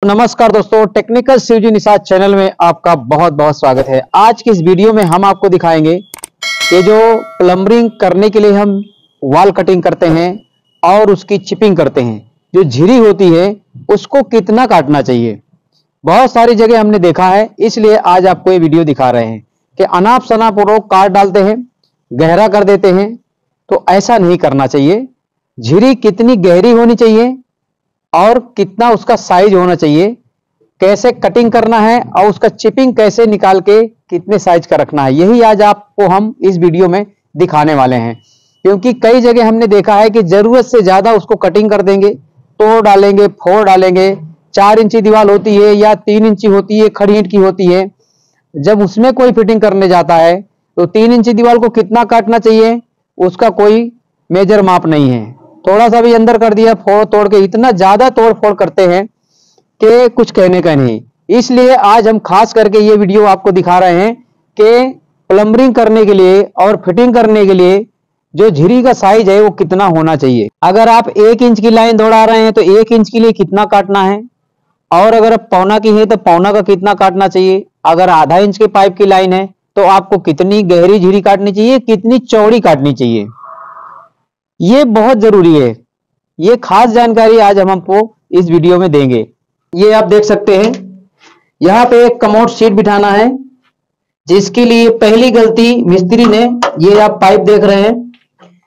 नमस्कार दोस्तों, technical Shivji Nishad channel में आपका बहुत बहुत स्वागत है। आज की इस वीडियो में हम आपको दिखाएंगे कि जो प्लम्बरिंग करने के लिए हम वॉल कटिंग करते हैं और उसकी चिपिंग करते हैं, जो झिरी होती है उसको कितना काटना चाहिए। बहुत सारी जगह हमने देखा है, इसलिए आज आपको ये वीडियो दिखा रहे हैं कि अनाप शनाप लोग काट डालते हैं, गहरा कर देते हैं। तो ऐसा नहीं करना चाहिए। झिरी कितनी गहरी होनी चाहिए और कितना उसका साइज होना चाहिए, कैसे कटिंग करना है और उसका चिपिंग कैसे निकाल के कितने साइज का रखना है, यही आज आपको हम इस वीडियो में दिखाने वाले हैं। क्योंकि कई जगह हमने देखा है कि जरूरत से ज्यादा उसको कटिंग कर देंगे, तोड़ डालेंगे, फोड़ डालेंगे। 4 इंची दीवार होती है या 3 इंची होती है, खड़ी ईंट की होती है। जब उसमें कोई फिटिंग करने जाता है तो 3 इंची दीवार को कितना काटना चाहिए उसका कोई मेजर माप नहीं है। थोड़ा सा भी अंदर कर दिया, फोड़ तोड़ के इतना ज्यादा तोड़ फोड़ करते हैं कि कुछ कहने का नहीं। इसलिए आज हम खास करके ये वीडियो आपको दिखा रहे हैं कि प्लम्बरिंग करने के लिए और फिटिंग करने के लिए जो झिरी का साइज है वो कितना होना चाहिए। अगर आप 1 इंच की लाइन दौड़ा रहे हैं तो 1 इंच के लिए कितना काटना है, और अगर पौना की है तो पौना का कितना काटना चाहिए। अगर आधा इंच के पाइप की लाइन है तो आपको कितनी गहरी झिरी काटनी चाहिए, कितनी चौड़ी काटनी चाहिए, ये बहुत जरूरी है। ये खास जानकारी आज हम आपको इस वीडियो में देंगे। ये आप देख सकते हैं, यहाँ पे एक कमोड शीट बिठाना है, जिसके लिए पहली गलती मिस्त्री ने, ये आप पाइप देख रहे हैं,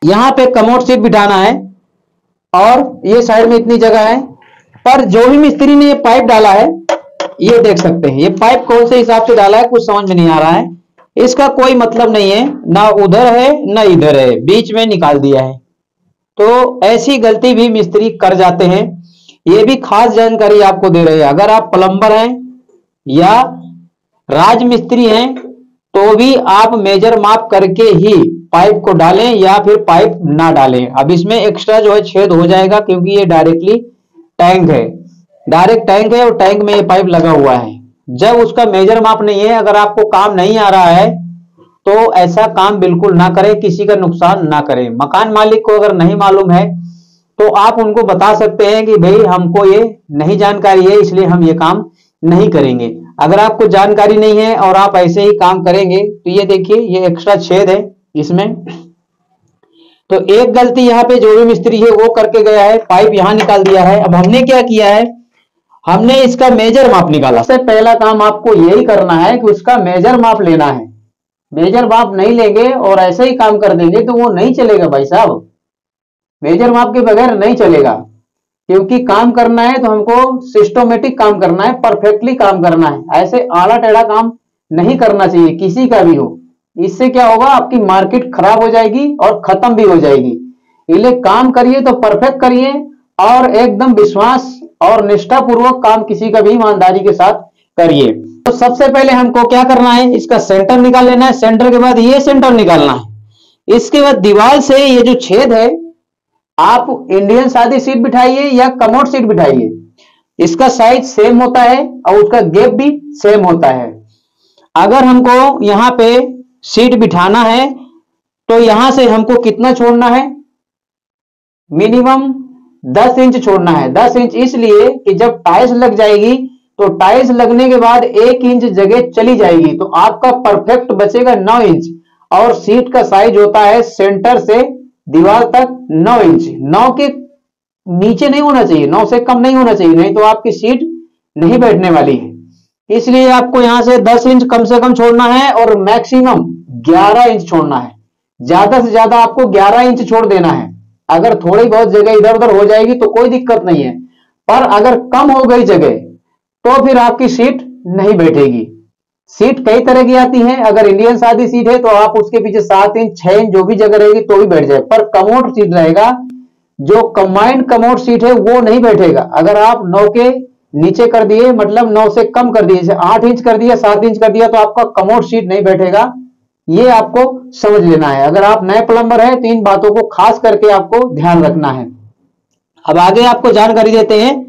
यहाँ पे कमोड शीट बिठाना है और ये साइड में इतनी जगह है। पर जो भी मिस्त्री ने ये पाइप डाला है, ये देख सकते हैं, ये पाइप कौन से हिसाब से डाला है कुछ समझ में नहीं आ रहा है। इसका कोई मतलब नहीं है, ना उधर है ना इधर है, बीच में निकाल दिया है। तो ऐसी गलती भी मिस्त्री कर जाते हैं। ये भी खास जानकारी आपको दे रहे हैं। अगर आप प्लम्बर हैं या राज मिस्त्री हैं तो भी आप मेजर माप करके ही पाइप को डालें या फिर पाइप ना डालें। अब इसमें एक्स्ट्रा जो है छेद हो जाएगा, क्योंकि ये डायरेक्टली टैंक है, डायरेक्ट टैंक है और टैंक में ये पाइप लगा हुआ है। जब उसका मेजर माप नहीं है, अगर आपको काम नहीं आ रहा है तो ऐसा काम बिल्कुल ना करें, किसी का नुकसान ना करें। मकान मालिक को अगर नहीं मालूम है तो आप उनको बता सकते हैं कि भाई हमको ये नहीं जानकारी है, इसलिए हम ये काम नहीं करेंगे। अगर आपको जानकारी नहीं है और आप ऐसे ही काम करेंगे तो ये देखिए, ये एक्स्ट्रा छेद है इसमें। तो एक गलती यहाँ पे जो भी मिस्त्री है वो करके गया है, पाइप यहाँ निकाल दिया है। अब हमने क्या किया है, हमने इसका मेजर माप निकाला। सबसे पहला काम आपको यही करना है कि उसका मेजर माप लेना है। मेजर माप नहीं लेंगे और ऐसे ही काम कर देंगे तो वो नहीं चलेगा भाई साहब। मेजर माप के बगैर नहीं चलेगा, क्योंकि काम करना है तो हमको सिस्टमेटिक काम करना है, परफेक्टली काम करना है। ऐसे आड़ा टेढ़ा काम नहीं करना चाहिए, किसी का भी हो। इससे क्या होगा, आपकी मार्केट खराब हो जाएगी और खत्म भी हो जाएगी। इसलिए काम करिए तो परफेक्ट करिए और एकदम विश्वास और निष्ठापूर्वक काम किसी का भी ईमानदारी के साथ करिए। तो सबसे पहले हमको क्या करना है, इसका सेंटर निकाल लेना है। सेंटर के बाद ये सेंटर निकालना है। इसके बाद दीवार से ये जो छेद है, आप इंडियन सादी सीट बिठाइए या कमोड सीट बिठाइए, इसका साइज सेम होता है और उसका गैप भी सेम होता है। अगर हमको यहाँ पे सीट बिठाना है तो यहां से हमको कितना छोड़ना है, मिनिमम 10 इंच छोड़ना है। 10 इंच इसलिए कि जब टाइल्स लग जाएगी तो टाइल्स लगने के बाद 1 इंच जगह चली जाएगी, तो आपका परफेक्ट बचेगा 9 इंच। और सीट का साइज होता है सेंटर से दीवार तक 9 इंच। 9 के नीचे नहीं होना चाहिए, 9 से कम नहीं होना चाहिए, नहीं तो आपकी सीट नहीं बैठने वाली है। इसलिए आपको यहां से 10 इंच कम से कम छोड़ना है और मैक्सिमम 11 इंच छोड़ना है। ज्यादा से ज्यादा आपको 11 इंच छोड़ देना है। अगर थोड़ी बहुत जगह इधर उधर हो जाएगी तो कोई दिक्कत नहीं है, पर अगर कम हो गई जगह तो फिर आपकी सीट नहीं बैठेगी। सीट कई तरह की आती है। अगर इंडियन सादी सीट है तो आप उसके पीछे 7 इंच 6 इंच जो भी जगह रहेगी तो भी बैठ जाए, पर कमोड सीट रहेगा, जो कंबाइंड कमोड सीट है वो नहीं बैठेगा। अगर आप 9 के नीचे कर दिए, मतलब 9 से कम कर दिए, जैसे 8 इंच कर दिया, 7 इंच कर दिया, तो आपका कमोड सीट नहीं बैठेगा। ये आपको समझ लेना है। अगर आप नए प्लम्बर है तो इन बातों को खास करके आपको ध्यान रखना है। अब आगे आपको जानकारी देते हैं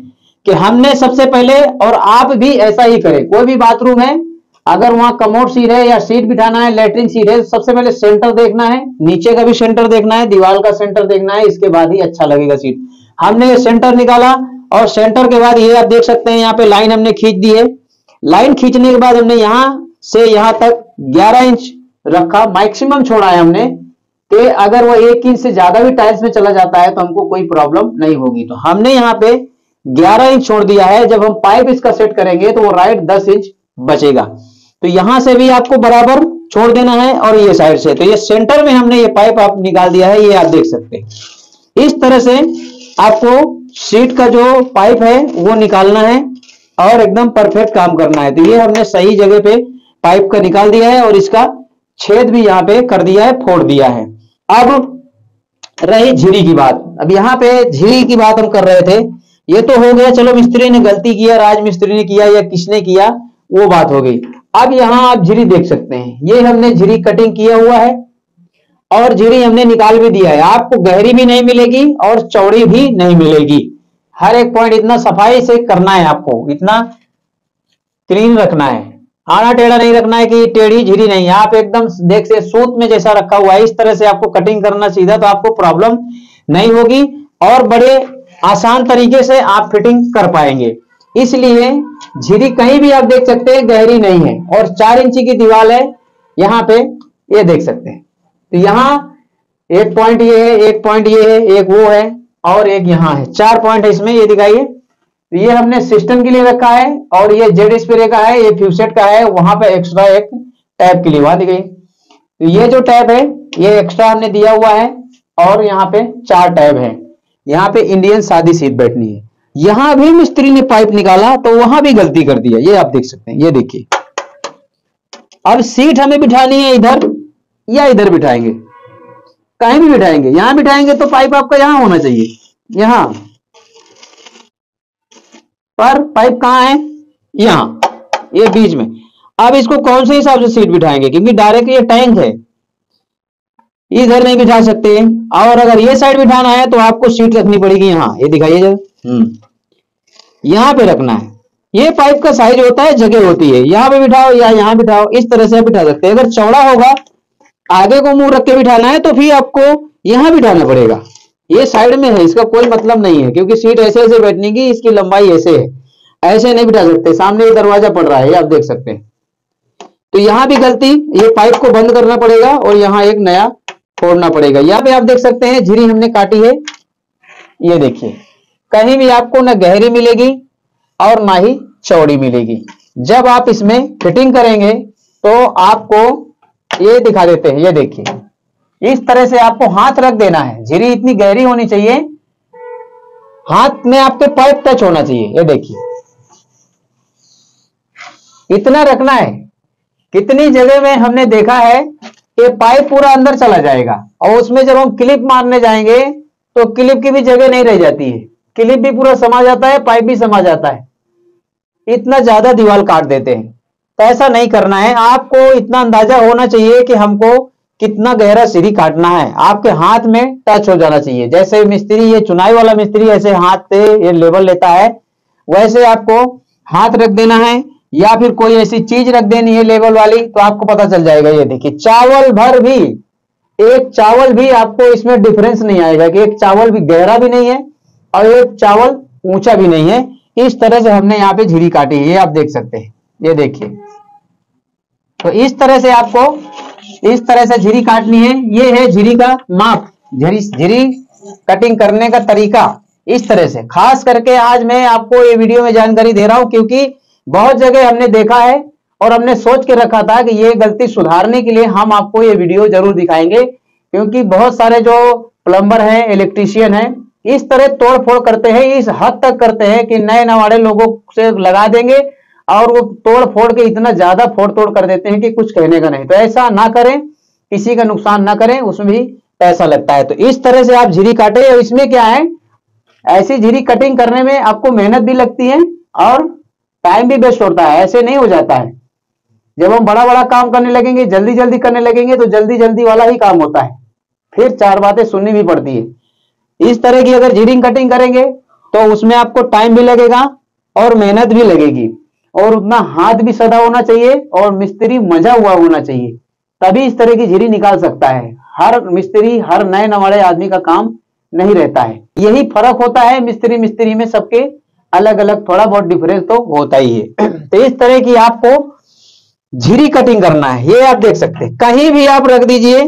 कि हमने सबसे पहले, और आप भी ऐसा ही करें, कोई भी बाथरूम है अगर वहां कमोड सीट है या सीट बिठाना है, लेटरिन सीट है, सबसे पहले सेंटर देखना है, नीचे का भी सेंटर देखना है, दीवार का सेंटर देखना है, इसके बाद ही अच्छा लगेगा सीट। हमने ये सेंटर निकाला और सेंटर के बाद ये आप देख सकते हैं यहाँ पे लाइन हमने खींच दी है। लाइन खींचने के बाद हमने यहां से यहां तक 11 इंच रखा, मैक्सिमम छोड़ा है हमने कि अगर वो 1 इंच से ज्यादा भी टाइल्स में चला जाता है तो हमको कोई प्रॉब्लम नहीं होगी। तो हमने यहाँ पे 11 इंच छोड़ दिया है। जब हम पाइप इसका सेट करेंगे तो वो राइट 10 इंच बचेगा। तो यहां से भी आपको बराबर छोड़ देना है और ये साइड से, तो ये सेंटर में हमने ये पाइप आप निकाल दिया है, ये आप देख सकते हैं। इस तरह से आपको सीट का जो पाइप है वो निकालना है और एकदम परफेक्ट काम करना है। तो ये हमने सही जगह पे पाइप का निकाल दिया है और इसका छेद भी यहाँ पे कर दिया है, फोड़ दिया है। अब रही झिरी की बात। अब यहाँ पे झिरी की बात हम कर रहे थे, ये तो हो गया, चलो मिस्त्री ने गलती किया, राजमिस्त्री ने किया या किसने किया वो बात हो गई। अब यहाँ आप झिरी देख सकते हैं, ये हमने झिरी कटिंग किया हुआ है और झिरी हमने निकाल भी दिया है। आपको गहरी भी नहीं मिलेगी और चौड़ी भी नहीं मिलेगी। हर एक पॉइंट इतना सफाई से करना है, आपको इतना क्लीन रखना है, आना टेढ़ा नहीं रखना है कि टेढ़ी झिरी नहीं। आप एकदम देख से सूत में जैसा रखा हुआ है इस तरह से आपको कटिंग करना सीधा, तो आपको प्रॉब्लम नहीं होगी और बड़े आसान तरीके से आप फिटिंग कर पाएंगे। इसलिए झिरी कहीं भी आप देख सकते हैं गहरी नहीं है और 4 इंची की दीवार है यहाँ पे, ये देख सकते हैं। तो यहाँ एक पॉइंट ये है, एक पॉइंट ये है, एक वो है और एक यहाँ है, 4 पॉइंट है इसमें, ये दिखाइए। तो ये हमने सिस्टम के लिए रखा है और ये जेड स्प्रे का है, ये फ्यूसेट का है, वहां पे एक्स्ट्रा एक टैप के लिए वहां दी गई। तो ये जो टैप है ये एक्स्ट्रा हमने दिया हुआ है और यहाँ पे 4 टैप है। यहाँ पे इंडियन सादी सीट बैठनी है। यहां भी मिस्त्री ने पाइप निकाला तो वहां भी गलती कर दिया, ये आप देख सकते हैं। ये देखिए, अब सीट हमें बिठानी है इधर या इधर बिठाएंगे, कहीं भी बिठाएंगे। यहां बिठाएंगे तो पाइप आपका यहां होना चाहिए, यहां पर पाइप कहां है, यहां, ये बीच में। अब इसको कौन से हिसाब से सीट बिठाएंगे, क्योंकि डायरेक्ट ये टैंक है, इधर नहीं बिठा सकते। और अगर ये साइड बिठाना है तो आपको सीट रखनी पड़ेगी यहाँ, ये दिखाइए जरा, यहाँ पे रखना है। ये पाइप का साइज होता है, जगह होती है, यहाँ पे बिठाओ या यहाँ बिठाओ, इस तरह से आप बिठा सकते हैं। अगर चौड़ा होगा, आगे को मुंह रख के बिठाना है तो फिर आपको यहाँ बिठाना पड़ेगा। ये साइड में है, इसका कोई मतलब नहीं है, क्योंकि सीट ऐसे ऐसे बैठने की, इसकी लंबाई ऐसे है, ऐसे नहीं बिठा सकते। सामने ये दरवाजा पड़ रहा है, ये आप देख सकते हैं। तो यहाँ भी गलती, ये पाइप को बंद करना पड़ेगा और यहाँ एक नया फोड़ना पड़ेगा। यहाँ पे आप देख सकते हैं झिरी हमने काटी है, ये देखिए, कहीं भी आपको ना गहरी मिलेगी और ना ही चौड़ी मिलेगी। जब आप इसमें फिटिंग करेंगे तो आपको ये दिखा देते हैं, ये देखिए, इस तरह से आपको हाथ रख देना है। झिरी इतनी गहरी होनी चाहिए, हाथ में आपके पाइप टच होना चाहिए, ये देखिए, इतना रखना है। कितनी जगह में हमने देखा है कि पाइप पूरा अंदर चला जाएगा और उसमें जब हम क्लिप मारने जाएंगे तो क्लिप की भी जगह नहीं रह जाती है, क्लिप भी पूरा समा जाता है, पाइप भी समा जाता है, इतना ज्यादा दीवार काट देते हैं। तो ऐसा नहीं करना है, आपको इतना अंदाजा होना चाहिए कि हमको कितना गहरा सीढ़ी काटना है, आपके हाथ में टच हो जाना चाहिए। जैसे मिस्त्री, ये चुनाई वाला मिस्त्री ऐसे हाथ से ये लेवल लेता है, वैसे आपको हाथ रख देना है या फिर कोई ऐसी चीज रख देनी है लेवल वाली, तो आपको पता चल जाएगा। ये देखिए, चावल भर भी, एक चावल भी आपको इसमें डिफरेंस नहीं आएगा कि एक चावल भी गहरा भी नहीं है और एक चावल ऊंचा भी नहीं है। इस तरह से हमने यहाँ पे झिरी काटी है, ये आप देख सकते हैं, ये देखिए। तो इस तरह से आपको इस तरह से झिरी काटनी है। ये है झिरी का माप, झिरी कटिंग करने का तरीका इस तरह से। खास करके आज मैं आपको ये वीडियो में जानकारी दे रहा हूं क्योंकि बहुत जगह हमने देखा है और हमने सोच के रखा था कि ये गलती सुधारने के लिए हम आपको ये वीडियो जरूर दिखाएंगे, क्योंकि बहुत सारे जो प्लम्बर हैं, इलेक्ट्रीशियन हैं, इस तरह तोड़ फोड़ करते हैं, इस हद तक करते हैं कि नए नवाड़े लोगों से लगा देंगे और वो तोड़ फोड़ के इतना ज्यादा फोड़ तोड़ कर देते हैं कि कुछ कहने का नहीं। तो ऐसा ना करें, किसी का नुकसान ना करें, उसमें भी पैसा लगता है। तो इस तरह से आप झिरी काटे। और इसमें क्या है, ऐसी झिरी कटिंग करने में आपको मेहनत भी लगती है और टाइम भी वेस्ट होता है, ऐसे नहीं हो जाता है। जब हम बड़ा बड़ा काम करने लगेंगे, जल्दी जल्दी करने लगेंगे तो जल्दी जल्दी वाला ही काम होता है, फिर 4 बातें सुननी भी पड़ती है। इस तरह की अगर झिरी कटिंग करेंगे तो उसमें आपको टाइम भी लगेगा और मेहनत भी लगेगी और उतना हाथ भी सदा होना चाहिए और मिस्त्री मजा हुआ होना चाहिए, तभी इस तरह की झिरी निकाल सकता है। हर मिस्त्री, हर नए नवाड़े आदमी का काम नहीं रहता है। यही फर्क होता है मिस्त्री में सबके अलग अलग थोड़ा बहुत डिफरेंस तो होता ही है। तो इस तरह की आपको झिरी कटिंग करना है। ये आप देख सकते हैं, कहीं भी आप रख दीजिए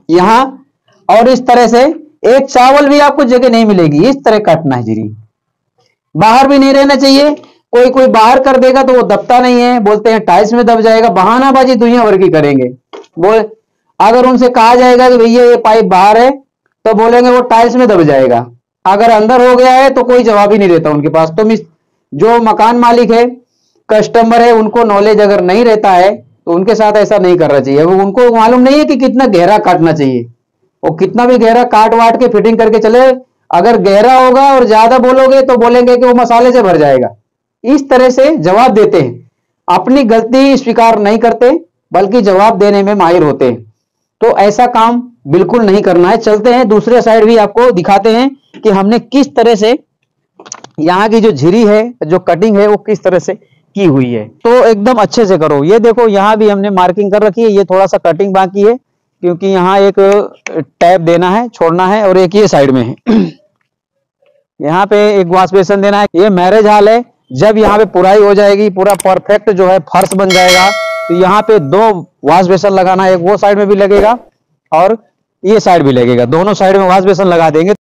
यहां, और इस तरह से एक चावल भी आपको जगह नहीं मिलेगी। इस तरह काटना है झिरी, बाहर भी नहीं रहना चाहिए। कोई कोई बाहर कर देगा तो वो दबता नहीं है, बोलते हैं टाइल्स में दब जाएगा, बहानाबाजी दुनिया भर की करेंगे। बोल, अगर उनसे कहा जाएगा कि भैया ये पाइप बाहर है, तो बोलेंगे वो टाइल्स में दब जाएगा। अगर अंदर हो गया है तो कोई जवाब ही नहीं रहता उनके पास। तो जो मकान मालिक है, कस्टमर है, उनको नॉलेज अगर नहीं रहता है तो उनके साथ ऐसा नहीं करना चाहिए। वो उनको मालूम नहीं है कि कितना गहरा काटना चाहिए। वो कितना भी गहरा काट वाट के फिटिंग करके चले, अगर गहरा होगा और ज्यादा बोलोगे तो बोलेंगे कि वो मसाले से भर जाएगा। इस तरह से जवाब देते हैं, अपनी गलती स्वीकार नहीं करते बल्कि जवाब देने में माहिर होते हैं। तो ऐसा काम बिल्कुल नहीं करना है। चलते हैं दूसरे साइड भी आपको दिखाते हैं कि हमने किस तरह से यहाँ की जो झिरी है, जो कटिंग है, वो किस तरह से की हुई है। तो एकदम अच्छे से करो। ये देखो यहाँ भी हमने मार्किंग कर रखी है, ये थोड़ा सा कटिंग बाकी है क्योंकि यहाँ एक टैप देना है, छोड़ना है, और एक ये साइड में है। यहाँ पे एक वॉश बेसन देना है। ये मैरिज हॉल है, जब यहाँ पे पुराई हो जाएगी, पूरा परफेक्ट जो है फर्श बन जाएगा, तो यहाँ पे 2 वॉश बेसन लगाना है। एक वो साइड में भी लगेगा और ये साइड भी लगेगा, दोनों साइड में वॉश बेसन लगा देंगे।